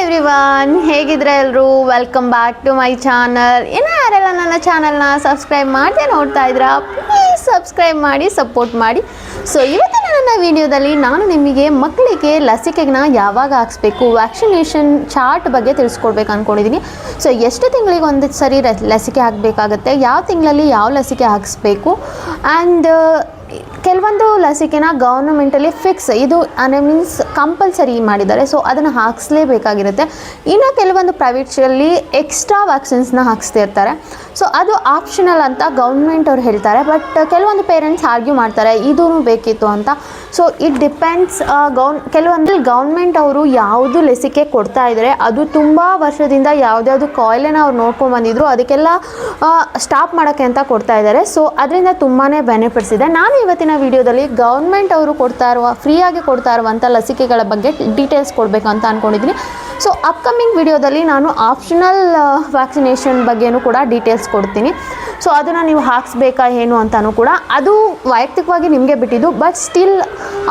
Everyone, ಹೇಗಿದ್ರೆ ಎಲ್ಲರೂ welcome back to my channel. ಇನ್ನೂ ಯಾರೆಲ್ಲ ನನ್ನ ಚಾನಲ್ನ ಸಬ್ಸ್ಕ್ರೈಬ್ ಮಾಡದೆ ನೋಡ್ತಾ ಇದ್ದೀರಾ, ಪ್ಲೀಸ್ ಸಬ್ಸ್ಕ್ರೈಬ್ ಮಾಡಿ, ಸಪೋರ್ಟ್ ಮಾಡಿ. ಸೊ ಇವತ್ತಿನ ನನ್ನ ವಿಡಿಯೋದಲ್ಲಿ ನಾನು ನಿಮಗೆ ಮಕ್ಕಳಿಗೆ ಲಸಿಕೆನ ಯಾವಾಗ ಹಾಕ್ಸ್ಬೇಕು, ವ್ಯಾಕ್ಸಿನೇಷನ್ ಚಾರ್ಟ್ ಬಗ್ಗೆ ತಿಳಿಸ್ಕೊಡ್ಬೇಕು ಅಂದ್ಕೊಂಡಿದ್ದೀನಿ. ಸೊ ಎಷ್ಟು ತಿಂಗಳಿಗೆ ಒಂದು ಸರಿ ಲಸಿಕೆ ಹಾಕಬೇಕಾಗತ್ತೆ, ಯಾವ ತಿಂಗಳಲ್ಲಿ ಯಾವ ಲಸಿಕೆ ಹಾಕಿಸ್ಬೇಕು, ಆ್ಯಂಡ್ ಕೆಲವೊಂದು ಲಸಿಕೆನ ಗೌರ್ಮೆಂಟಲ್ಲಿ ಫಿಕ್ಸ್, ಇದು ಮೀನ್ಸ್ ಕಂಪಲ್ಸರಿ ಮಾಡಿದ್ದಾರೆ, ಸೊ ಅದನ್ನು ಹಾಕಿಸ್ಲೇಬೇಕಾಗಿರುತ್ತೆ. ಇನ್ನು ಕೆಲವೊಂದು ಪ್ರೈವೇಟ್ಸಲ್ಲಿ ಎಕ್ಸ್ಟ್ರಾ ವ್ಯಾಕ್ಸಿನ್ಸ್ನ ಹಾಕಿಸ್ತಾ ಇರ್ತಾರೆ, ಸೊ ಅದು ಆಪ್ಷನಲ್ ಅಂತ ಗೌರ್ಮೆಂಟ್ ಅವ್ರು ಹೇಳ್ತಾರೆ. ಬಟ್ ಕೆಲವೊಂದು ಪೇರೆಂಟ್ಸ್ ಆರ್ಗ್ಯೂ ಮಾಡ್ತಾರೆ ಇದೂ ಬೇಕಿತ್ತು ಅಂತ. So it depends. ಕೆಲವೊಂದು ಗೌರ್ಮೆಂಟ್ ಅವರು ಯಾವುದು ಲಸಿಕೆ ಕೊಡ್ತಾ ಇದ್ದಾರೆ ಅದು ತುಂಬ ವರ್ಷದಿಂದ ಯಾವುದ್ಯಾವುದು ಕಾಯಿಲೆನ ಅವ್ರು ನೋಡ್ಕೊಂಡು ಬಂದಿದ್ರು ಅದಕ್ಕೆಲ್ಲ ಸ್ಟಾಪ್ ಮಾಡೋಕ್ಕೆ ಅಂತ ಕೊಡ್ತಾ ಇದ್ದಾರೆ. ಸೊ ಅದರಿಂದ ತುಂಬಾ ಬೆನಿಫಿಟ್ಸ್ ಇದೆ. ನಾನು ಇವತ್ತಿನ ವಿಡಿಯೋದಲ್ಲಿ ಗೌರ್ಮೆಂಟ್ ಅವರು ಫ್ರೀಯಾಗಿ ಕೊಡ್ತಾ ಇರುವಂಥ ಲಸಿಕೆಗಳ ಬಗ್ಗೆ ಡೀಟೇಲ್ಸ್ ಕೊಡಬೇಕು ಅಂತ ಅಂದ್ಕೊಂಡಿದ್ದೀನಿ. ಸೊ ಅಪ್ಕಮಿಂಗ್ ವಿಡಿಯೋದಲ್ಲಿ ನಾನು ಆಪ್ಷನಲ್ ವ್ಯಾಕ್ಸಿನೇಷನ್ ಬಗ್ಗೆನೂ ಕೂಡ ಡೀಟೇಲ್ಸ್ ಕೊಡ್ತೀನಿ. ಸೊ ಅದನ್ನು ನೀವು ಹಾಕಿಸ್ಬೇಕಾ ಏನು ಅಂತಲೂ ಕೂಡ ಅದು ವೈಯಕ್ತಿಕವಾಗಿ ನಿಮಗೆ ಬಿಟ್ಟಿದ್ದು, ಬಟ್ ಸ್ಟಿಲ್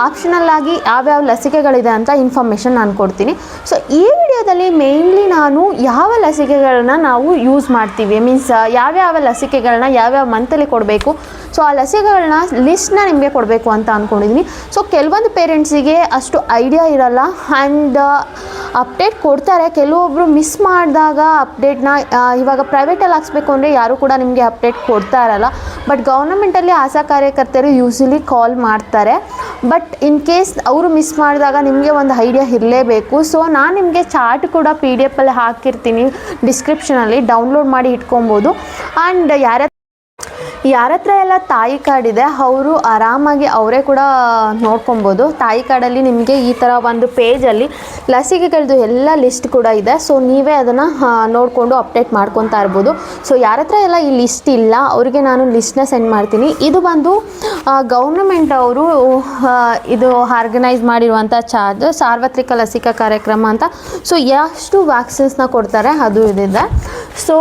ಆಪ್ಷನಲ್ ಆಗಿ ಯಾವ್ಯಾವ ಲಸಿಕೆಗಳಿದೆ ಅಂತ ಇನ್ಫಾರ್ಮೇಷನ್ ನಾನು ಕೊಡ್ತೀನಿ. ಸೊ ಈ ವಿಡಿಯೋದಲ್ಲಿ ಮೇಯ್ನ್ಲಿ ನಾನು ಯಾವ ಲಸಿಕೆಗಳನ್ನ ನಾವು ಯೂಸ್ ಮಾಡ್ತೀವಿ, ಮೀನ್ಸ್ ಯಾವ್ಯಾವ ಲಸಿಕೆಗಳನ್ನ ಯಾವ್ಯಾವ ಮಂತಲ್ಲಿ ಕೊಡಬೇಕು, ಸೊ ಆ ಲಸಿಕೆಗಳನ್ನ ಲಿಸ್ಟ್ನ ನಿಮಗೆ ಕೊಡಬೇಕು ಅಂತ ಅಂದ್ಕೊಂಡಿದ್ದೀನಿ. ಸೊ ಕೆಲವೊಂದು ಪೇರೆಂಟ್ಸಿಗೆ ಅಷ್ಟು ಐಡಿಯಾ ಇರಲ್ಲ, ಆ್ಯಂಡ್ ಅಪ್ಡೇಟ್ ಕೊಡ್ತಾರೆ, ಕೆಲವೊಬ್ಬರು ಮಿಸ್ ಮಾಡಿದಾಗ ಅಪ್ಡೇಟ್ನ ಇವಾಗ ಪ್ರೈವೇಟಲ್ಲಿ ಹಾಕ್ಸ್ಬೇಕು ಅಂದರೆ ಯಾರೂ ಕೂಡ ನಿಮಗೆ ಅಪ್ಡೇಟ್ ಕೊಡ್ತಾ ಇರಲ್ಲ. ಬಟ್ ಗೌರ್ಮೆಂಟಲ್ಲಿ ಆಶಾ ಕಾರ್ಯಕರ್ತರು ಯೂಸ್ವಲಿ ಕಾಲ್ ಮಾಡ್ತಾರೆ. ಬಟ್ ಇನ್ ಕೇಸ್ ಅವರು ಮಿಸ್ ಮಾಡಿದಾಗ ನಿಮಗೆ ಒಂದು ಐಡಿಯಾ ಇರಲೇಬೇಕು. ಸೊ ನಾನು ನಿಮಗೆ ಚಾರ್ಟ್ ಕೂಡ PDF ಅಲ್ಲಿ ಹಾಕಿರ್ತೀನಿ, ಡಿಸ್ಕ್ರಿಪ್ಷನಲ್ಲಿ ಡೌನ್ಲೋಡ್ ಮಾಡಿ ಇಟ್ಕೊಬೋದು. ಆ್ಯಂಡ್ ಯಾರ ಹತ್ರ ಎಲ್ಲ ತಾಯಿ ಕಾರ್ಡ್ ಇದೆ ಅವರು ಆರಾಮಾಗಿ ಅವರೇ ಕೂಡ ನೋಡ್ಕೊಬೋದು. ತಾಯಿ ಕಾರ್ಡಲ್ಲಿ ನಿಮಗೆ ಈ ಥರ ಒಂದು ಪೇಜಲ್ಲಿ ಲಸಿಕೆಗಳದ್ದು ಎಲ್ಲ ಲಿಸ್ಟ್ ಕೂಡ ಇದೆ. ಸೊ ನೀವೇ ಅದನ್ನು ನೋಡಿಕೊಂಡು ಅಪ್ಡೇಟ್ ಮಾಡ್ಕೊತಾ ಇರ್ಬೋದು. ಸೊ ಯಾರ ಹತ್ರ ಎಲ್ಲ ಈ ಲಿಸ್ಟ್ ಇಲ್ಲ ಅವರಿಗೆ ನಾನು ಲಿಸ್ಟ್ನ ಸೆಂಡ್ ಮಾಡ್ತೀನಿ. ಇದು ಬಂದು ಗೌರ್ಮೆಂಟ್ ಅವರು ಇದು ಆರ್ಗನೈಸ್ ಮಾಡಿರುವಂಥ ಸಾರ್ವತ್ರಿಕ ಲಸಿಕಾ ಕಾರ್ಯಕ್ರಮ ಅಂತ. ಸೊ ಎಷ್ಟು ವ್ಯಾಕ್ಸಿನ್ಸ್ನ ಕೊಡ್ತಾರೆ ಅದು ಇದಿದೆ. ಸೊ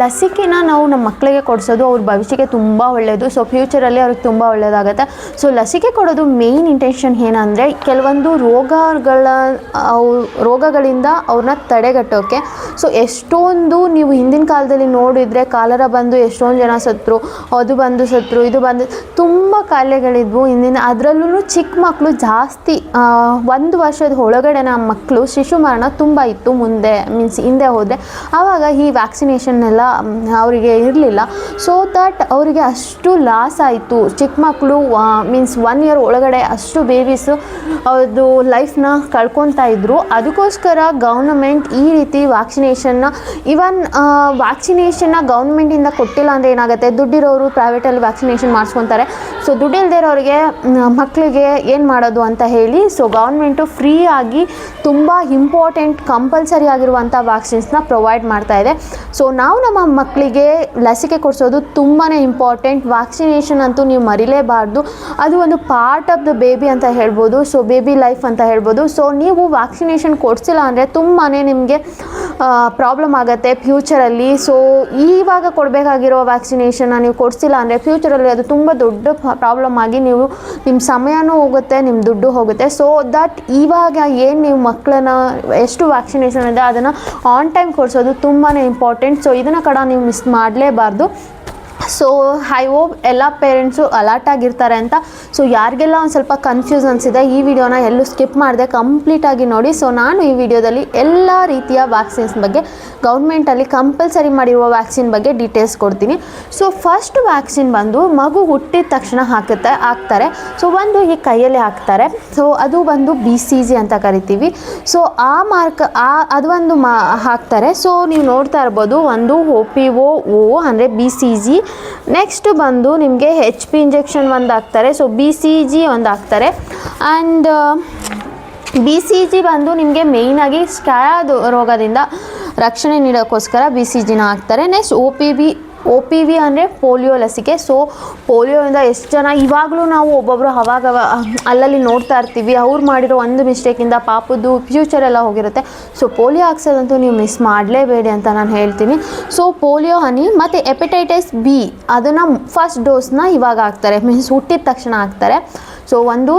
ಲಸಿಕೆನ ನಾವು ನಮ್ಮ ಮಕ್ಕಳಿಗೆ ಕೊಡಿಸೋದು ಅವ್ರ ಭವಿಷ್ಯಕ್ಕೆ ತುಂಬ ಒಳ್ಳೆಯದು. ಸೊ ಫ್ಯೂಚರಲ್ಲಿ ಅವ್ರಿಗೆ ತುಂಬ ಒಳ್ಳೆಯದಾಗುತ್ತೆ. ಸೊ ಲಸಿಕೆ ಕೊಡೋದು ಮೇಯ್ನ್ ಇಂಟೆನ್ಷನ್ ಏನಂದರೆ ಕೆಲವೊಂದು ರೋಗಗಳಿಂದ ಅವ್ರನ್ನ ತಡೆಗಟ್ಟೋಕ್ಕೆ. ಸೊ ಎಷ್ಟೊಂದು ನೀವು ಹಿಂದಿನ ಕಾಲದಲ್ಲಿ ನೋಡಿದರೆ ಕಾಲರ ಬಂದು ಎಷ್ಟೊಂದು ಜನ ಸತ್ತರು, ಅದು ಬಂದು ಸತ್ತರು, ಇದು ಬಂದು ತುಂಬ ಕಾಯಿಲೆಗಳಿದ್ವು ಹಿಂದಿನ. ಅದರಲ್ಲೂ ಚಿಕ್ಕ ಮಕ್ಕಳು ಜಾಸ್ತಿ 1 ವರ್ಷದ ಒಳಗಡೆ ನಮ್ಮ ಮಕ್ಕಳು ಶಿಶು ಮರಣ ತುಂಬ ಇತ್ತು ಮುಂದೆ, ಮೀನ್ಸ್ ಹಿಂದೆ ಹೋದರೆ. ಆವಾಗ ಈ ವ್ಯಾಕ್ಸಿನೇಷನ್ ಎಲ್ಲ ಅವರಿಗೆ ಇರಲಿಲ್ಲ. ಸೊ ದಟ್ ಅವರಿಗೆ ಅಷ್ಟು ಲಾಸ್ ಆಯಿತು. ಚಿಕ್ಕ ಮಕ್ಕಳು ಮೀನ್ಸ್ 1 ಇಯರ್ ಒಳಗಡೆ ಅಷ್ಟು ಬೇಬೀಸು ಅವ್ರದ್ದು ಲೈಫ್ನ ಕಳ್ಕೊತಾ ಇದ್ರು. ಅದಕ್ಕೋಸ್ಕರ ಗೌರ್ಮೆಂಟ್ ಈ ರೀತಿ ವ್ಯಾಕ್ಸಿನೇಷನ್ನ ವ್ಯಾಕ್ಸಿನೇಷನ್ನ ಗೌರ್ಮೆಂಟಿಂದ ಕೊಟ್ಟಿಲ್ಲ ಅಂದರೆ ಏನಾಗುತ್ತೆ, ದುಡ್ಡಿರೋರು ಪ್ರೈವೇಟಲ್ಲಿ ವ್ಯಾಕ್ಸಿನೇಷನ್ ಮಾಡಿಸ್ಕೊತಾರೆ. ಸೊ ದುಡ್ಡಿಲ್ಲದೆ ಇರೋರಿಗೆ ಮಕ್ಕಳಿಗೆ ಏನು ಮಾಡೋದು ಅಂತ ಹೇಳಿ ಸೊ ಗೌರ್ಮೆಂಟು ಫ್ರೀಯಾಗಿ ತುಂಬ ಇಂಪಾರ್ಟೆಂಟ್ ಕಂಪಲ್ಸರಿ ಆಗಿರುವಂಥ ವ್ಯಾಕ್ಸಿನ್ಸ್ನ ಪ್ರೊವೈಡ್ ಮಾಡ್ತಾ ಇದೆ. ಸೊ ನಾವು ನಮ್ಮ ಮಕ್ಕಳಿಗೆ ಲಸಿಕೆ ಕೊಡಿಸೋದು ತುಂಬಾ ಇಂಪಾರ್ಟೆಂಟ್. ವ್ಯಾಕ್ಸಿನೇಷನ್ ಅಂತೂ ನೀವು ಮರಿಲೇಬಾರ್ದು. ಅದು ಒಂದು ಪಾರ್ಟ್ ಆಫ್ ದ ಬೇಬಿ ಅಂತ ಹೇಳ್ಬೋದು. ಸೊ ಬೇಬಿ ಲೈಫ್ ಅಂತ ಹೇಳ್ಬೋದು. ಸೊ ನೀವು ವ್ಯಾಕ್ಸಿನೇಷನ್ ಕೊಡಿಸಿಲ್ಲ ಅಂದರೆ ತುಂಬಾ ನಿಮಗೆ ಪ್ರಾಬ್ಲಮ್ ಆಗುತ್ತೆ ಫ್ಯೂಚರಲ್ಲಿ. ಸೊ ಇವಾಗ ಕೊಡಬೇಕಾಗಿರೋ ವ್ಯಾಕ್ಸಿನೇಷನ್ನ ನೀವು ಕೊಡಿಸಿಲ್ಲ ಅಂದರೆ ಫ್ಯೂಚರಲ್ಲಿ ಅದು ತುಂಬ ದೊಡ್ಡ ಪ್ರಾಬ್ಲಮ್ ಆಗಿ ನಿಮ್ಮ ಸಮಯನೂ ಹೋಗುತ್ತೆ, ನಿಮ್ಮ ದುಡ್ಡು ಹೋಗುತ್ತೆ. ಸೊ ದಟ್ ಇವಾಗ ಏನು ನೀವು ಮಕ್ಕಳನ್ನ ಎಷ್ಟು ವ್ಯಾಕ್ಸಿನೇಷನ್ ಇದೆ ಅದನ್ನು ಆನ್ ಟೈಮ್ ಕೊಡಿಸೋದು ತುಂಬಾ ಇಂಪಾರ್ಟೆಂಟ್. ಸೊ ಇದನ್ನು ಕೂಡ ನೀವು ಮಿಸ್ ಮಾಡಲೇಬಾರ್ದು. ಸೊ ಐ ಹೋಪ್ ಎಲ್ಲ ಪೇರೆಂಟ್ಸು ಅಲರ್ಟ್ ಆಗಿರ್ತಾರೆ ಅಂತ. ಸೊ ಯಾರಿಗೆಲ್ಲ ಒಂದು ಸ್ವಲ್ಪ ಕನ್ಫ್ಯೂಷನ್ಸ್ ಇದೆ ಈ ವಿಡಿಯೋನ ಎಲ್ಲೂ ಸ್ಕಿಪ್ ಮಾಡಿದೆ ಕಂಪ್ಲೀಟಾಗಿ ನೋಡಿ. ಸೊ ನಾನು ಈ ವಿಡಿಯೋದಲ್ಲಿ ಎಲ್ಲ ರೀತಿಯ ವ್ಯಾಕ್ಸಿನ್ಸ್ ಬಗ್ಗೆ, ಗೌರ್ಮೆಂಟಲ್ಲಿ ಕಂಪಲ್ಸರಿ ಮಾಡಿರುವ ವ್ಯಾಕ್ಸಿನ್ ಬಗ್ಗೆ ಡೀಟೇಲ್ಸ್ ಕೊಡ್ತೀನಿ. ಸೊ ಫಸ್ಟ್ ವ್ಯಾಕ್ಸಿನ್ ಬಂದು ಮಗು ಹುಟ್ಟಿದ ತಕ್ಷಣ ಹಾಕ್ತಾರೆ. ಸೊ ಒಂದು ಈ ಕೈಯಲ್ಲಿ ಹಾಕ್ತಾರೆ. ಸೊ ಅದು ಬಂದು BCG ಅಂತ ಕರಿತೀವಿ. ಸೊ ಅದು ಒಂದು ಹಾಕ್ತಾರೆ. ಸೊ ನೀವು ನೋಡ್ತಾ ಇರ್ಬೋದು, ಒಂದು OPO ಅಂದರೆ BCG. ನೆಕ್ಸ್ಟ್ ಬಂದು ನಿಮಗೆ HP ಇಂಜೆಕ್ಷನ್ ಒಂದು ಹಾಕ್ತಾರೆ. ಸೊ BCG ಒಂದು ಹಾಕ್ತಾರೆ. ಆ್ಯಂಡ್ BCG ಬಂದು ನಿಮಗೆ ಮೇಯ್ನಾಗಿ ಸ್ಕ್ಯಾದ್ ರೋಗದಿಂದ ರಕ್ಷಣೆ ನೀಡೋಕ್ಕೋಸ್ಕರ BCGನ ಹಾಕ್ತಾರೆ. ನೆಕ್ಸ್ಟ್ OPV ಅಂದರೆ ಪೋಲಿಯೋ ಲಸಿಕೆ. ಸೊ ಪೋಲಿಯೋಯಿಂದ ಎಷ್ಟು ಜನ ಇವಾಗಲೂ ನಾವು ಒಬ್ಬೊಬ್ಬರು ಅವಾಗ ಅಲ್ಲಲ್ಲಿ ನೋಡ್ತಾ ಇರ್ತೀವಿ, ಅವ್ರು ಮಾಡಿರೋ ಒಂದು ಮಿಸ್ಟೇಕಿಂದ ಪಾಪದ್ದು ಫ್ಯೂಚರೆಲ್ಲ ಹೋಗಿರುತ್ತೆ. ಸೊ ಪೋಲಿಯೋ ಹಾಕ್ಸೋದಂತೂ ನೀವು ಮಿಸ್ ಮಾಡಲೇಬೇಡಿ ಅಂತ ನಾನು ಹೇಳ್ತೀನಿ. ಸೊ ಪೋಲಿಯೋ ಹನಿ ಮತ್ತು ಹೆಪಟೈಟಿಸ್ B ಅದನ್ನು ಫಸ್ಟ್ ಡೋಸ್ನ ಇವಾಗ ಹಾಕ್ತಾರೆ, ಮೀನ್ಸ್ ಹುಟ್ಟಿದ ತಕ್ಷಣ ಹಾಕ್ತಾರೆ. ಸೊ ಒಂದು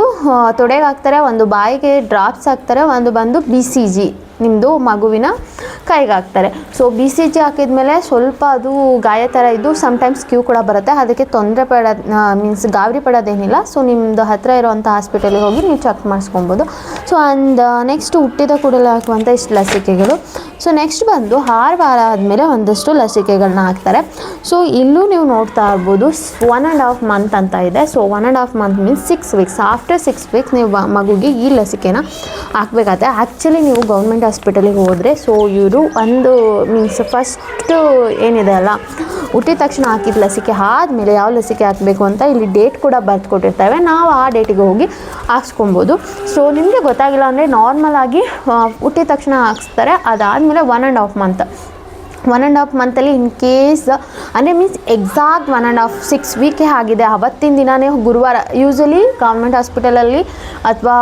ತೊಡೆಗೆ ಹಾಕ್ತಾರೆ, ಒಂದು ಬಾಯಿಗೆ ಡ್ರಾಪ್ಸ್ ಹಾಕ್ತಾರೆ, ಒಂದು ಬಂದು BCG ನಿಮ್ಮದು ಮಗುವಿನ ಕೈಗೆ ಹಾಕ್ತಾರೆ. ಸೊ BCG ಹಾಕಿದ್ಮೇಲೆ ಸ್ವಲ್ಪ ಅದು ಗಾಯ ಥರ ಇದ್ದು ಸಮ್ಟೈಮ್ಸ್ ಕ್ಯೂ ಕೂಡ ಬರುತ್ತೆ, ಅದಕ್ಕೆ ತೊಂದರೆ ಮೀನ್ಸ್ ಗಾಬರಿ ಪಡೋದೇನಿಲ್ಲ. ಸೊ ನಿಮ್ಮದು ಹತ್ತಿರ ಇರೋವಂಥ ಹಾಸ್ಪಿಟಲಿಗೆ ಹೋಗಿ ನೀವು ಚೆಕ್ ಮಾಡಿಸ್ಕೊಬೋದು. ಸೊ ಆ್ಯಂಡ್ ನೆಕ್ಸ್ಟ್ ಹುಟ್ಟಿದ ಕೂಡಲೇ ಹಾಕುವಂಥ ಇಷ್ಟು ಲಸಿಕೆಗಳು. ಸೊ ನೆಕ್ಸ್ಟ್ ಬಂದು 6 ವಾರ ಆದಮೇಲೆ ಒಂದಷ್ಟು ಲಸಿಕೆಗಳನ್ನ ಹಾಕ್ತಾರೆ. ಸೊ ಇಲ್ಲೂ ನೀವು ನೋಡ್ತಾ ಇರ್ಬೋದು 1.5 ಮಂತ್ ಅಂತ ಇದೆ. So 1.5 month means 6 weeks. After 6 weeks ನೀವು ಮಗುಗೆ ಈ ಲಸಿಕೆನ ಹಾಕಬೇಕಾಗುತ್ತೆ. ಆ್ಯಕ್ಚುಲಿ ನೀವು ಗೌರ್ಮೆಂಟ್ ಹಾಸ್ಪಿಟಲಿಗೆ ಹೋದರೆ ಸೊ ಇವರು ಒಂದು ಮೀನ್ಸ್ ಫಸ್ಟು ಏನಿದೆ ಅಲ್ಲ, ಹುಟ್ಟಿದ ತಕ್ಷಣ ಹಾಕಿದ ಲಸಿಕೆ ಆದಮೇಲೆ ಯಾವ ಲಸಿಕೆ ಹಾಕಬೇಕು ಅಂತ ಇಲ್ಲಿ ಡೇಟ್ ಕೂಡ ಬರ್ದು ಕೊಟ್ಟಿರ್ತೇವೆ. ನಾವು ಆ ಡೇಟಿಗೆ ಹೋಗಿ ಹಾಕ್ಸ್ಕೊಬೋದು. ಸೊ ನಿಮಗೆ ಗೊತ್ತಾಗಿಲ್ಲ ಅಂದರೆ ನಾರ್ಮಲಾಗಿ ಹುಟ್ಟಿದ ತಕ್ಷಣ ಹಾಕ್ಸ್ತಾರೆ. ಅದಾದಮೇಲೆ 1.5 ಮಂತ್ 1.5 ಮಂತಲ್ಲಿ ಇನ್ ಕೇಸ್ ಅಂದರೆ ಮೀನ್ಸ್ ಎಕ್ಸಾಕ್ಟ್ 1.5 6 ವೀಕೆ ಆಗಿದೆ ಅವತ್ತಿನ ದಿನವೇ ಗುರುವಾರ ಯೂಶಲಿ ಗೌರ್ಮೆಂಟ್ ಹಾಸ್ಪಿಟಲಲ್ಲಿ ಅಥವಾ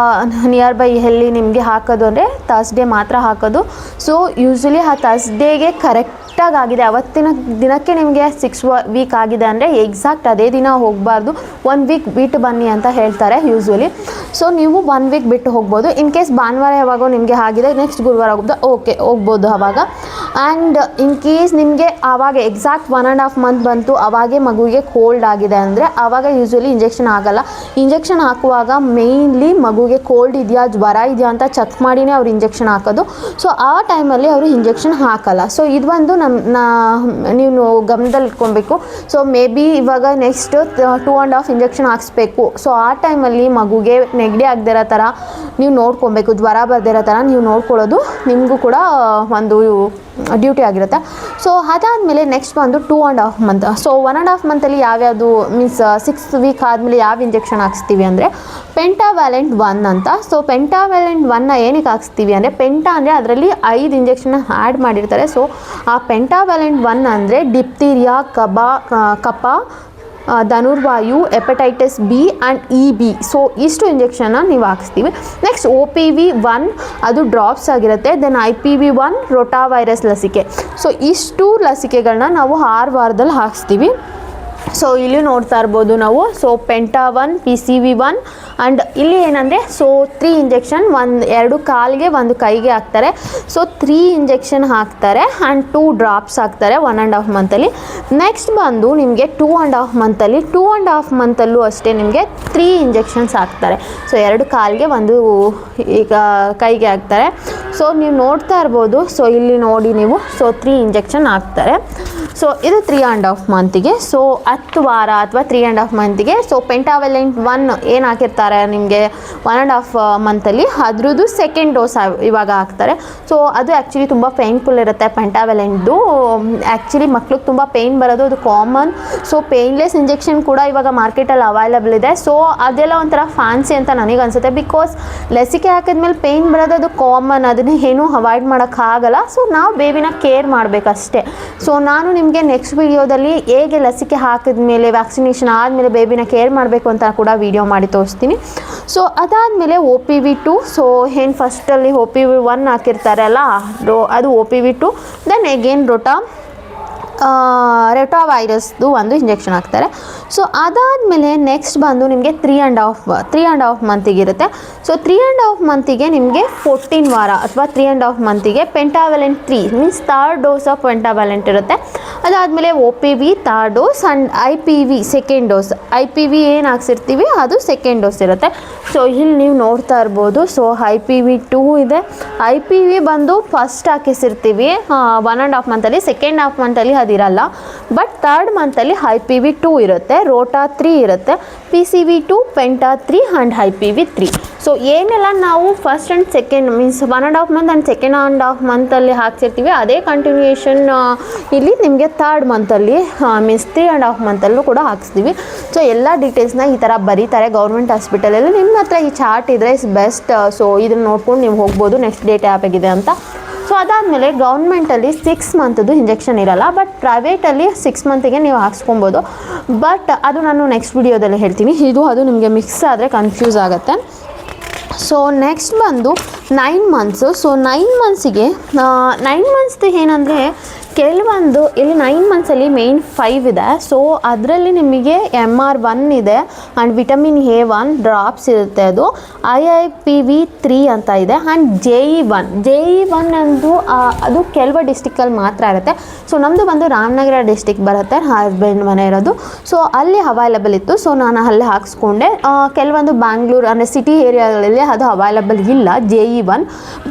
ನಿಯರ್ ಬೈ ಎಲ್ಲಿ ನಿಮಗೆ ಹಾಕೋದು ಅಂದರೆ ಥರ್ಸ್ಡೇ ಮಾತ್ರ ಹಾಕೋದು. ಸೊ ಯೂಶಲಿ ಆ ಥರ್ಸ್ಡೇಗೆ ಕರೆಕ್ಟಾಗಿ ಆಗಿದೆ, ಅವತ್ತಿನ ದಿನಕ್ಕೆ ನಿಮಗೆ 6 ವೀಕ್ ಆಗಿದೆ ಅಂದರೆ ಎಕ್ಸಾಕ್ಟ್ ಅದೇ ದಿನ ಹೋಗಬಾರ್ದು, 1 ವೀಕ್ ಬಿಟ್ಟು ಬನ್ನಿ ಅಂತ ಹೇಳ್ತಾರೆ ಯೂಶ್ವಲಿ. ಸೊ ನೀವು 1 ವೀಕ್ ಬಿಟ್ಟು ಹೋಗ್ಬೋದು. ಇನ್ ಕೇಸ್ ಭಾನುವಾರ ಯಾವಾಗೋ ನಿಮಗೆ ಆಗಿದೆ ನೆಕ್ಸ್ಟ್ ಗುರುವಾರ ಹೋಗ್ಬೋದು ಅವಾಗ. ಆ್ಯಂಡ್ ಇನ್ ಕೇಸ್ ನಿಮಗೆ ಆವಾಗ ಎಕ್ಸಾಕ್ಟ್ 1.5 ಮಂತ್ ಬಂತು, ಅವಾಗೇ ಮಗುವಿಗೆ ಕೋಲ್ಡ್ ಆಗಿದೆ ಅಂದರೆ ಆವಾಗ ಯೂಶ್ವಲಿ ಇಂಜೆಕ್ಷನ್ ಆಗಲ್ಲ. ಇಂಜೆಕ್ಷನ್ ಹಾಕುವಾಗ ಮೇಯ್ನ್ಲಿ ಮಗುವಿಗೆ ಕೋಲ್ಡ್ ಇದೆಯಾ ಜ್ವರ ಇದೆಯಾ ಅಂತ ಚೆಕ್ ಮಾಡಿನೇ ಅವ್ರು ಇಂಜೆಕ್ಷನ್ ಹಾಕೋದು. ಸೊ ಆ ಟೈಮಲ್ಲಿ ಅವರು ಇಂಜೆಕ್ಷನ್ ಹಾಕಲ್ಲ. ಸೊ ಇದು ಒಂದು ನೀವು ಗಮನದಲ್ಲಿ ಇಟ್ಕೊಬೇಕು. ಸೊ ಮೇ ಬಿ ಇವಾಗ ನೆಕ್ಸ್ಟ್ 2.5 ಇಂಜೆಕ್ಷನ್ ಹಾಕ್ಸ್ಬೇಕು. ಸೊ ಆ ಟೈಮಲ್ಲಿ ಮಗುಗೆ ನೆಗಡಿ ಆಗದಿರೋ ಥರ ನೀವು ನೋಡ್ಕೊಬೇಕು, ಜ್ವರ ಬರ್ದಿರೋ ಥರ ನೀವು ನೋಡ್ಕೊಳ್ಳೋದು ನಿಮಗೂ ಕೂಡ ಒಂದು ಡ್ಯೂಟಿ ಆಗಿರುತ್ತೆ. ಸೊ ಅದಾದಮೇಲೆ ನೆಕ್ಸ್ಟ್ ಬಂದು 2.5 ಮಂತ್. ಸೊ 1.5 ಮಂತಲ್ಲಿ ಯಾವ್ಯಾವುದು ಮೀನ್ಸ್ 6 ವೀಕ್ ಆದಮೇಲೆ ಯಾವ ಇಂಜೆಕ್ಷನ್ ಹಾಕ್ಸ್ತೀವಿ ಅಂದರೆ ಪೆಂಟಾವ್ಯಾಲೆಂಟ್ 1 ಅಂತ. ಸೊ ಪೆಂಟಾವ್ಯಾಲೆಂಟ್ 1ನ ಏನಕ್ಕೆ ಹಾಕ್ಸ್ತೀವಿ ಅಂದರೆ ಪೆಂಟಾ ಅಂದರೆ ಅದರಲ್ಲಿ 5 ಇಂಜೆಕ್ಷನ್ನ ಆ್ಯಡ್ ಮಾಡಿರ್ತಾರೆ. ಸೊ ಆ ಪೆಂಟಾವ್ಯಾಲೆಂಟ್ 1 ಅಂದರೆ ಡಿಪ್ತೀರಿಯಾ, ಕಫ, ಧನುರ್ವಾಯು, hepatitis B and EB. So ಇಷ್ಟು ಇಂಜೆಕ್ಷನ್ನ ನೀವು ಹಾಕ್ಸ್ತೀವಿ. ನೆಕ್ಸ್ಟ್ OPV1 ಅದು ಡ್ರಾಪ್ಸ್ ಆಗಿರುತ್ತೆ. ದೆನ್ IPV1 ರೋಟಾವೈರಸ್ ಲಸಿಕೆ. ಸೊ ಇಷ್ಟು ಲಸಿಕೆಗಳನ್ನ ನಾವು 6 ವಾರದಲ್ಲಿ ಹಾಕ್ಸ್ತೀವಿ. ಸೊ ಇಲ್ಲಿ ನೋಡ್ತಾ ಇರ್ಬೋದು ನಾವು. ಸೊ ಪೆಂಟಾ1, PCV1 ಆ್ಯಂಡ್ ಇಲ್ಲಿ ಏನಂದರೆ ಸೊ 3 ಇಂಜೆಕ್ಷನ್, 2 ಕಾಲಿಗೆ 1 ಕೈಗೆ ಹಾಕ್ತಾರೆ. ಸೊ 3 ಇಂಜೆಕ್ಷನ್ ಹಾಕ್ತಾರೆ ಆ್ಯಂಡ್ 2 ಡ್ರಾಪ್ಸ್ ಹಾಕ್ತಾರೆ 1.5 ಮಂತಲ್ಲಿ. ನೆಕ್ಸ್ಟ್ ಬಂದು ನಿಮಗೆ 2.5 ಮಂತಲ್ಲಿ 2.5 ಮಂತಲ್ಲೂ ಅಷ್ಟೇ ನಿಮಗೆ 3 ಇಂಜೆಕ್ಷನ್ಸ್ ಹಾಕ್ತಾರೆ. ಸೊ 2 ಕಾಲಿಗೆ 1 ಈಗ ಕೈಗೆ ಹಾಕ್ತಾರೆ. ಸೊ ನೀವು ನೋಡ್ತಾ ಇರ್ಬೋದು. ಸೊ ಇಲ್ಲಿ ನೋಡಿ ನೀವು. ಸೊ 3 ಇಂಜೆಕ್ಷನ್ ಹಾಕ್ತಾರೆ. ಸೊ ಇದು 3.5 ಮಂತಿಗೆ. ಸೊ 10 ವಾರ ಅಥವಾ 3.5 ಮಂತಿಗೆ. ಸೊ ಪೆಂಟಾವ್ಯಾಲೆಂಟ್ 1 ಏನು ಹಾಕಿರ್ತಾರೆ ನಿಮಗೆ 1.5 ಮಂತಲ್ಲಿ ಅದ್ರದ್ದು ಸೆಕೆಂಡ್ ಡೋಸ್ ಇವಾಗ ಹಾಕ್ತಾರೆ. ಸೊ ಅದು ಆ್ಯಕ್ಚುಲಿ ತುಂಬ ಪೇಯ್ನ್ಫುಲ್ ಇರುತ್ತೆ ಪೆಂಟಾವ್ಯಾಲೆಂಟ್ದು. ಆ್ಯಕ್ಚುಲಿ ಮಕ್ಳಿಗೆ ತುಂಬ ಪೇಯ್ನ್ ಬರೋದು ಅದು ಕಾಮನ್. ಸೊ ಪೇಯ್ನ್ಲೆಸ್ ಇಂಜೆಕ್ಷನ್ ಕೂಡ ಇವಾಗ ಮಾರ್ಕೆಟಲ್ಲಿ ಅವೈಲಬಲ್ ಇದೆ. ಸೊ ಅದೆಲ್ಲ ಒಂಥರ ಫ್ಯಾನ್ಸಿ ಅಂತ ನನಗೆ ಅನಿಸುತ್ತೆ. ಬಿಕಾಸ್ ಲಸಿಕೆ ಹಾಕಿದ್ಮೇಲೆ ಪೇಯ್ನ್ ಬರೋದು ಅದು ಕಾಮನ್, ಅದನ್ನೇ ಏನೂ ಅವಾಯ್ಡ್ ಮಾಡೋಕ್ಕಾಗಲ್ಲ. ಸೊ ನಾವು ಬೇಬಿನ ಕೇರ್ ಮಾಡಬೇಕಷ್ಟೇ. ಸೊ ನಾನು ನಿಮಗೆ ನೆಕ್ಸ್ಟ್ ವಿಡಿಯೋದಲ್ಲಿ ಹೇಗೆ ಲಸಿಕೆ ಹಾಕಿದ್ಮೇಲೆ ವ್ಯಾಕ್ಸಿನೇಷನ್ ಆದಮೇಲೆ ಬೇಬಿನ ಕೇರ್ ಮಾಡಬೇಕು ಅಂತ ಕೂಡ ವಿಡಿಯೋ ಮಾಡಿ ತೋರಿಸ್ತೀನಿ. ಸೊ ಅದಾದಮೇಲೆ OPV2. ಸೊ ಏನು ಫಸ್ಟಲ್ಲಿ OPV1 ಹಾಕಿರ್ತಾರಲ್ಲ ಅದು OPV2. ದೆನ್ ಅಗೇನ್ ರೋಟಾವೈರಸ್ದು 1 ಇಂಜೆಕ್ಷನ್ ಹಾಕ್ತಾರೆ. ಸೊ ಅದಾದಮೇಲೆ ನೆಕ್ಸ್ಟ್ ಬಂದು ನಿಮಗೆ 3.5 ಮಂತಿಗೆ ಇರುತ್ತೆ. ಸೊ 3.5 ಮಂತಿಗೆ ನಿಮಗೆ 14 ವಾರ ಅಥವಾ 3.5 ಮಂತಿಗೆ ಪೆಂಟಾವ್ಯಾಲೆಂಟ್ 3 ಮೀನ್ಸ್ 3rd ಡೋಸ್ ಆಫ್ ಪೆಂಟಾವ್ಯಾಲೆಂಟ್ ಇರುತ್ತೆ. ಅದಾದಮೇಲೆ OPV 3rd dose and IPV second dose. IPV ಏನು ಹಾಕ್ಸಿರ್ತೀವಿ ಅದು ಸೆಕೆಂಡ್ ಡೋಸ್ ಇರುತ್ತೆ. ಸೊ ಇಲ್ಲಿ ನೀವು ನೋಡ್ತಾ ಇರ್ಬೋದು. ಸೊ IPV2 ಇದೆ. IPV ಬಂದು ಫಸ್ಟ್ ಹಾಕಿಸಿರ್ತೀವಿ 1.5 ಮಂತಲ್ಲಿ, ಸೆಕೆಂಡ್ ಹಾಫ್ ಮಂತಲ್ಲಿ ಅದಿರಲ್ಲ. ಬಟ್ 3rd ಮಂತಲ್ಲಿ IPV2 ಇರುತ್ತೆ, ರೋಟಾ 3 ಇರುತ್ತೆ, PCV2, ಪೆಂಟಾ 3 ಆ್ಯಂಡ್ IPV3. ಸೊ ಏನೆಲ್ಲ ನಾವು first and second means 1.5 month and second 1.5 ಮಂತಲ್ಲಿ ಹಾಕ್ಸಿರ್ತೀವಿ ಅದೇ ಕಂಟಿನ್ಯೂಯೇಷನ್ ಇಲ್ಲಿ ನಿಮಗೆ 3rd ಮಂತಲ್ಲಿ ಮೀನ್ಸ್ 3.5 ಮಂತಲ್ಲೂ ಕೂಡ ಹಾಕ್ಸ್ತೀವಿ. ಸೊ ಎಲ್ಲ ಡೀಟೇಲ್ಸ್ನ ಈ ಥರ ಬರೀತಾರೆ ಗೌರ್ಮೆಂಟ್ ಹಾಸ್ಪಿಟಲಲ್ಲಿ. ನಿಮ್ಮ ಹತ್ರ ಈ ಚಾರ್ಟ್ ಇದ್ದರೆ ಇಸ್ ಬೆಸ್ಟ್. ಸೊ ಇದನ್ನು ನೋಡ್ಕೊಂಡು ನೀವು ಹೋಗ್ಬೋದು ನೆಕ್ಸ್ಟ್ ಡೇಟ್ ಯಾವಾಗಿದೆ ಅಂತ. ಸೊ ಅದಾದಮೇಲೆ ಗೌರ್ಮೆಂಟಲ್ಲಿ 6 ಮಂತದ್ದು ಇಂಜೆಕ್ಷನ್ ಇರಲ್ಲ, ಬಟ್ ಪ್ರೈವೇಟಲ್ಲಿ 6 ಮಂತಿಗೆ ನೀವು ಹಾಕ್ಸ್ಕೊಬೋದು. ಬಟ್ ಅದು ನಾನು ನೆಕ್ಸ್ಟ್ ವಿಡಿಯೋದಲ್ಲಿ ಹೇಳ್ತೀನಿ. ಅದು ನಿಮಗೆ ಮಿಕ್ಸ್ ಆದರೆ ಕನ್ಫ್ಯೂಸ್ ಆಗುತ್ತೆ. ಸೊ ನೆಕ್ಸ್ಟ್ ಬಂದು 9 ಮಂತ್ಸು. ಸೊ 9 ಮಂತ್ಸಿಗೆ 9 ಮಂತ್ಸ್ದು ಏನಂದರೆ ಕೆಲವೊಂದು ಇಲ್ಲಿ 9 ಮಂತ್ಸಲ್ಲಿ ಮೇನ್ 5 ಇದೆ. ಸೊ ಅದರಲ್ಲಿ ನಿಮಗೆ MR1 ಇದೆ ಆ್ಯಂಡ್ ವಿಟಮಿನ್ A1 ಡ್ರಾಪ್ಸ್ ಇರುತ್ತೆ, ಅದು IIPV3 ಅಂತ ಇದೆ. ಆ್ಯಂಡ್ JE1 ಅಂದು ಅದು ಕೆಲವು ಡಿಸ್ಟಿಕಲ್ಲಿ ಮಾತ್ರ ಇರುತ್ತೆ. ಸೊ ನಮ್ಮದು ಬಂದು ರಾಮನಗರ ಡಿಸ್ಟಿಕ್ ಬರುತ್ತೆ, ಹಸ್ಬೆಂಡ್ ಮನೆ ಇರೋದು. ಸೊ ಅಲ್ಲಿ ಅವೈಲಬಲ್ ಇತ್ತು, ಸೊ ನಾನು ಅಲ್ಲಿ ಹಾಕ್ಸ್ಕೊಂಡೆ. ಕೆಲವೊಂದು ಬ್ಯಾಂಗ್ಳೂರು ಅಂದರೆ ಸಿಟಿ ಏರಿಯಾಗಳಲ್ಲಿ ಅದು ಅವೈಲಬಲ್ ಇಲ್ಲ JE1,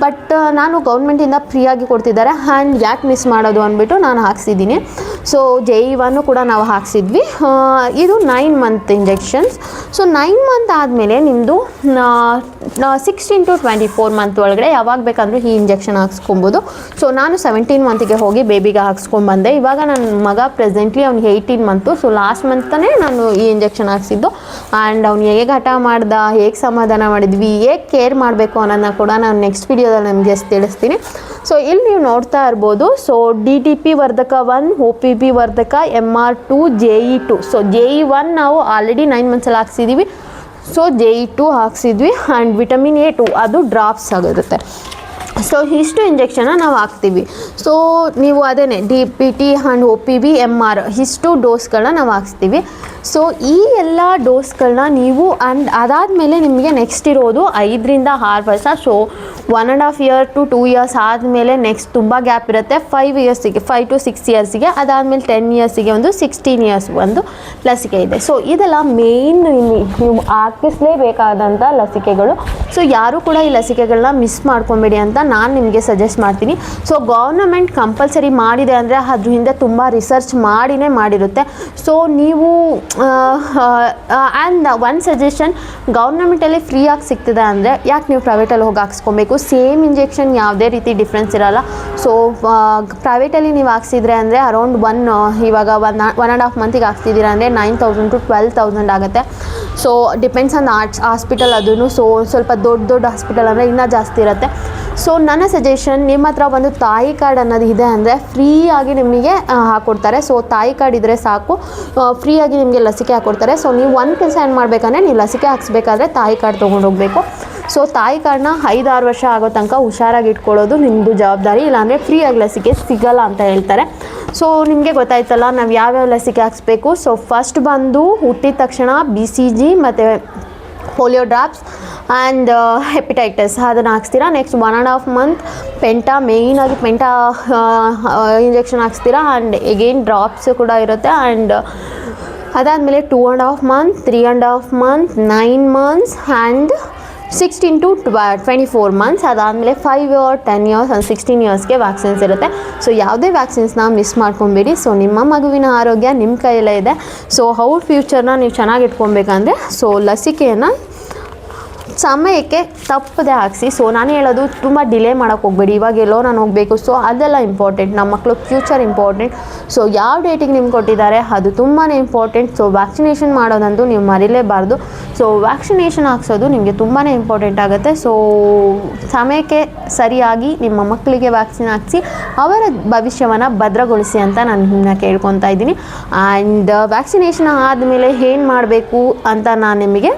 ಬಟ್ ನಾನು ಗೌರ್ಮೆಂಟಿಂದ ಫ್ರೀಯಾಗಿ ಕೊಡ್ತಿದ್ದಾರೆ. ಆ್ಯಂಡ್ ಯಾಕೆ ಮಿಸ್ ಮಾಡೋದು ಅಂದ್ಬಿಟ್ಟು ನಾನು ಹಾಕ್ಸಿದ್ದೀನಿ. ಸೊ JE1 ಕೂಡ ನಾವು ಹಾಕ್ಸಿದ್ವಿ. ಇದು 9 ಮಂತ್ ಇಂಜೆಕ್ಷನ್ಸ್. ಸೊ 9 ಮಂತ್ ಆದಮೇಲೆ ನಿಮ್ಮದು 16 to 24 ಮಂತ್ ಒಳಗಡೆ ಯಾವಾಗ ಬೇಕಂದ್ರೂ ಈ ಇಂಜೆಕ್ಷನ್ ಹಾಕ್ಸ್ಕೊಬೋದು. ಸೊ ನಾನು 17 ಮಂತಿಗೆ ಹೋಗಿ ಬೇಬಿಗೆ ಹಾಕ್ಸ್ಕೊಂಡ್ಬಂದೆ. ಇವಾಗ ನನ್ನ ಮಗ ಪ್ರೆಸೆಂಟ್ಲಿ ಅವ್ನಿಗೆ 18 ಮಂತು. ಸೊ ಲಾಸ್ಟ್ ಮಂತನೇ ನಾನು ಈ ಇಂಜೆಕ್ಷನ್ ಹಾಕ್ಸಿದ್ದು. ಆ್ಯಂಡ್ ಅವ್ನು ಹೇಗೆ ಹಠ ಮಾಡ್ದ, ಹೇಗೆ ಸಮಾಧಾನ ಮಾಡಿದ್ವಿ, ಹೇಗೆ ಕೇರ್ ಮಾಡಬೇಕು ಅನ್ನೋದನ್ನ ಕೂಡ ನಾನು ನೆಕ್ಸ್ಟ್ ವಿಡಿಯೋದಲ್ಲಿ ನಿಮಗೆ ತಿಳಿಸ್ತೀನಿ. ಸೊ ಇಲ್ಲಿ ನೀವು ನೋಡ್ತಾ ಇರ್ಬೋದು. ಸೊ DTP ವರ್ಧಕ 1, OPP ವರ್ಧಕ, MR2, JE2. ಸೊ JE1 ನಾವು ಆಲ್ರೆಡಿ 9 ಮಂತ್ಸಲ್ಲಿ ಹಾಕ್ಸಿದ್ದೀವಿ. ಸೊ JE2 ಹಾಕ್ಸಿದ್ವಿ. ಆ್ಯಂಡ್ ವಿಟಮಿನ್ A2 ಅದು ಡ್ರಾಪ್ಸ್ ಆಗಿರುತ್ತೆ. ಸೊ ಇಷ್ಟು ಇಂಜೆಕ್ಷನ್ನ ನಾವು ಹಾಕ್ತೀವಿ. ಸೊ ನೀವು ಅದೇನೆ DPT ಆ್ಯಂಡ್ OPV MR ಇಷ್ಟು ಡೋಸ್ಗಳನ್ನ ನಾವು ಹಾಕ್ಸ್ತೀವಿ. ಸೊ ಈ ಎಲ್ಲ ಡೋಸ್ಗಳನ್ನ ನೀವು ಆ್ಯಂಡ್ ಅದಾದಮೇಲೆ ನಿಮಗೆ ನೆಕ್ಸ್ಟ್ ಇರೋದು 5 ರಿಂದ 6 ವರ್ಷ. ಸೊ 1.5 year to 2 years ಆದಮೇಲೆ ನೆಕ್ಸ್ಟ್ ತುಂಬ ಗ್ಯಾಪ್ ಇರುತ್ತೆ. 5 ಇಯರ್ಸಿಗೆ 5 to 6 ಇಯರ್ಸಿಗೆ, ಅದಾದಮೇಲೆ 10 ಇಯರ್ಸಿಗೆ ಒಂದು, 16 ಇಯರ್ಸ್ ಒಂದು ಲಸಿಕೆ ಇದೆ. ಸೊ ಇದೆಲ್ಲ ಮೇಯ್ನ್ ನೀವು ಹಾಕಿಸ್ಲೇಬೇಕಾದಂಥ ಲಸಿಕೆಗಳು. ಸೊ ಯಾರೂ ಕೂಡ ಈ ಲಸಿಕೆಗಳನ್ನ ಮಿಸ್ ಮಾಡ್ಕೊಬೇಡಿ ಅಂತ ನಾನು ನಿಮಗೆ ಸಜೆಸ್ಟ್ ಮಾಡ್ತೀನಿ. ಸೊ ಗೌರ್ನಮೆಂಟ್ ಕಂಪಲ್ಸರಿ ಮಾಡಿದೆ ಅಂದರೆ ಅದ್ರ ಹಿಂದೆ ತುಂಬ ರಿಸರ್ಚ್ ಮಾಡಿನೇ ಮಾಡಿರುತ್ತೆ. ಸೊ ನೀವು ಆ್ಯಂಡ್ ಒನ್ ಸಜೆಷನ್, ಗೌರ್ನಮೆಂಟಲ್ಲಿ ಫ್ರೀಯಾಗಿ ಸಿಗ್ತಿದೆ ಅಂದರೆ ಯಾಕೆ ನೀವು ಪ್ರೈವೇಟಲ್ಲಿ ಹೋಗಿ ಹಾಕ್ಸ್ಕೊಬೇಕು? ಸೇಮ್ ಇಂಜೆಕ್ಷನ್ ಯಾವುದೇ ರೀತಿ ಡಿಫ್ರೆನ್ಸ್ ಇರೋಲ್ಲ. ಸೊ ಪ್ರೈವೇಟಲ್ಲಿ ನೀವು ಹಾಕ್ಸಿದ್ರೆ ಅಂದರೆ ಅರೌಂಡ್ ಇವಾಗ 1.5 ಮಂತಿಗೆ ಹಾಕ್ತಿದ್ದೀರಾ ಅಂದರೆ 9,000 to 12,000 ಆಗುತ್ತೆ. ಸೊ ಡಿಪೆಂಡ್ಸ್ ಆನ್ ಹಾಸ್ಪಿಟಲ್ ಅದೂ. ಸೊ ಸ್ವಲ್ಪ ದೊಡ್ಡ ಹಾಸ್ಪಿಟಲ್ ಅಂದರೆ ಇನ್ನೂ ಜಾಸ್ತಿ ಇರುತ್ತೆ. ಸೊ ನನ್ನ ಸಜೆಷನ್, ನಿಮ್ಮ ಹತ್ರ ಒಂದು ತಾಯಿ ಕಾರ್ಡ್ ಅನ್ನೋದು ಇದೆ ಅಂದರೆ ಫ್ರೀಯಾಗಿ ನಿಮಗೆ ಹಾಕ್ಕೊಡ್ತಾರೆ. ಸೊ ತಾಯಿ ಕಾರ್ಡ್ ಇದ್ದರೆ ಸಾಕು, ಫ್ರೀಯಾಗಿ ನಿಮಗೆ ಲಸಿಕೆ ಹಾಕ್ಕೊಡ್ತಾರೆ. ಸೊ ನೀವು ಒಂದು ಕೆಲಸ ಏನು ಮಾಡಬೇಕಂದ್ರೆ, ನೀವು ಲಸಿಕೆ ಹಾಕ್ಸ್ಬೇಕಾದ್ರೆ ತಾಯಿ ಕಾರ್ಡ್ ತೊಗೊಂಡು ಹೋಗಬೇಕು. ಸೊ ತಾಯಿ ಕಾರ್ಡ್ನ 5-6 ವರ್ಷ ಆಗೋ ತನಕ ಹುಷಾರಾಗಿ ಇಟ್ಕೊಳ್ಳೋದು ನಿಮ್ಮದು ಜವಾಬ್ದಾರಿ. ಇಲ್ಲಾಂದರೆ ಫ್ರೀಯಾಗಿ ಲಸಿಕೆ ಸಿಗಲ್ಲ ಅಂತ ಹೇಳ್ತಾರೆ. ಸೊ ನಿಮಗೆ ಗೊತ್ತಾಯ್ತಲ್ಲ ನಾವು ಯಾವ್ಯಾವ ಲಸಿಕೆ ಹಾಕ್ಸ್ಬೇಕು. ಸೊ ಫಸ್ಟ್ ಬಂದು ಹುಟ್ಟಿದ ತಕ್ಷಣ BCG ಮತ್ತು ಪೋಲಿಯೋ ಡ್ರಾಪ್ಸ್ ಆ್ಯಂಡ್ ಹೆಪಟೈಟಿಸ್ ಅದನ್ನು ಹಾಕ್ಸ್ತೀರಾ. ನೆಕ್ಸ್ಟ್ 1.5 ಮಂತ್ ಮೇಯ್ನಾಗಿ ಪೆಂಟಾ ಇಂಜೆಕ್ಷನ್ ಹಾಕ್ಸ್ತೀರಾ. ಆ್ಯಂಡ್ ಎಗೇನ್ ಡ್ರಾಪ್ಸ್ ಕೂಡ ಇರುತ್ತೆ. ಆ್ಯಂಡ್ ಅದಾದಮೇಲೆ 2.5 month, 3.5 month, 9 months and 16 to 24 months. ಅದಾದಮೇಲೆ 5 year, 10 years ಆ್ಯಂಡ್ 16 ಇಯರ್ಸ್ಗೆ ವ್ಯಾಕ್ಸಿನ್ಸ್ ಇರುತ್ತೆ. ಸೊ ಯಾವುದೇ ವ್ಯಾಕ್ಸಿನ್ಸ್ನ ಮಿಸ್ ಮಾಡ್ಕೊಬೇಡಿ. ಸೊ ನಿಮ್ಮ ಮಗುವಿನ ಆರೋಗ್ಯ ನಿಮ್ಮ ಕೈಯಲ್ಲೇ ಇದೆ. ಸೊ ಅವ್ರ ಫ್ಯೂಚರ್ನ ನೀವು ಚೆನ್ನಾಗಿ ಇಟ್ಕೊಬೇಕಂದ್ರೆ ಸೊ ಲಸಿಕೆಯನ್ನು ಸಮಯಕ್ಕೆ ತಪ್ಪದೆ ಹಾಕಿಸಿ. ಸೊ ನಾನು ಹೇಳೋದು ತುಂಬ ಡಿಲೇ ಮಾಡೋಕ್ಕೆ ಹೋಗಬೇಡಿ. ಇವಾಗ ಎಲ್ಲೋ ನಾನು ಹೋಗಬೇಕು, ಸೊ ಅದೆಲ್ಲ ಇಂಪಾರ್ಟೆಂಟ್. ನಮ್ಮ ಮಕ್ಕಳು ಫ್ಯೂಚರ್ ಇಂಪಾರ್ಟೆಂಟ್. ಸೊ ಯಾವ ಡೇಟಿಗೆ ನಿಮ್ಗೆ ಕೊಟ್ಟಿದ್ದಾರೆ ಅದು ತುಂಬಾ ಇಂಪಾರ್ಟೆಂಟ್. ಸೊ ವ್ಯಾಕ್ಸಿನೇಷನ್ ಮಾಡೋದಂತೂ ನೀವು ಮರಿಲೇಬಾರ್ದು. ಸೊ ವ್ಯಾಕ್ಸಿನೇಷನ್ ಹಾಕ್ಸೋದು ನಿಮಗೆ ತುಂಬಾ ಇಂಪಾರ್ಟೆಂಟ್ ಆಗುತ್ತೆ. ಸೊ ಸಮಯಕ್ಕೆ ಸರಿಯಾಗಿ ನಿಮ್ಮ ಮಕ್ಕಳಿಗೆ ವ್ಯಾಕ್ಸಿನ್ ಹಾಕಿಸಿ ಅವರ ಭವಿಷ್ಯವನ್ನು ಭದ್ರಗೊಳಿಸಿ ಅಂತ ನಾನು ನಿಮ್ಮನ್ನ ಕೇಳ್ಕೊತಾ ಇದ್ದೀನಿ. ಆ್ಯಂಡ್ ವ್ಯಾಕ್ಸಿನೇಷನ್ ಆದಮೇಲೆ ಏನು ಮಾಡಬೇಕು ಅಂತ ನಾನು ನಿಮಗೆ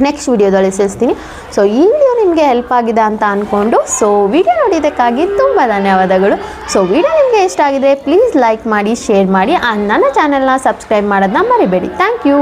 ನೆಕ್ಸ್ಟ್ ವಿಡಿಯೋದಲ್ಲಿ ತಿಳಿಸ್ತೀನಿ. ಸೊ ಈ ವಿಡಿಯೋ ನಿಮಗೆ ಹೆಲ್ಪ್ ಆಗಿದೆ ಅಂತ ಅಂದ್ಕೊಂಡು ಸೊ ವಿಡಿಯೋ ನೋಡಿದ್ದಕ್ಕಾಗಿ ತುಂಬ ಧನ್ಯವಾದಗಳು. ಸೊ ವಿಡಿಯೋ ನಿಮಗೆ ಇಷ್ಟ ಆಗಿದೆ ಪ್ಲೀಸ್ ಲೈಕ್ ಮಾಡಿ, ಶೇರ್ ಮಾಡಿ, ಆ್ಯಂಡ್ ನನ್ನ ಚಾನೆಲ್ನ ಸಬ್ಸ್ಕ್ರೈಬ್ ಮಾಡೋದನ್ನ ಮರಿಬೇಡಿ. Thank you.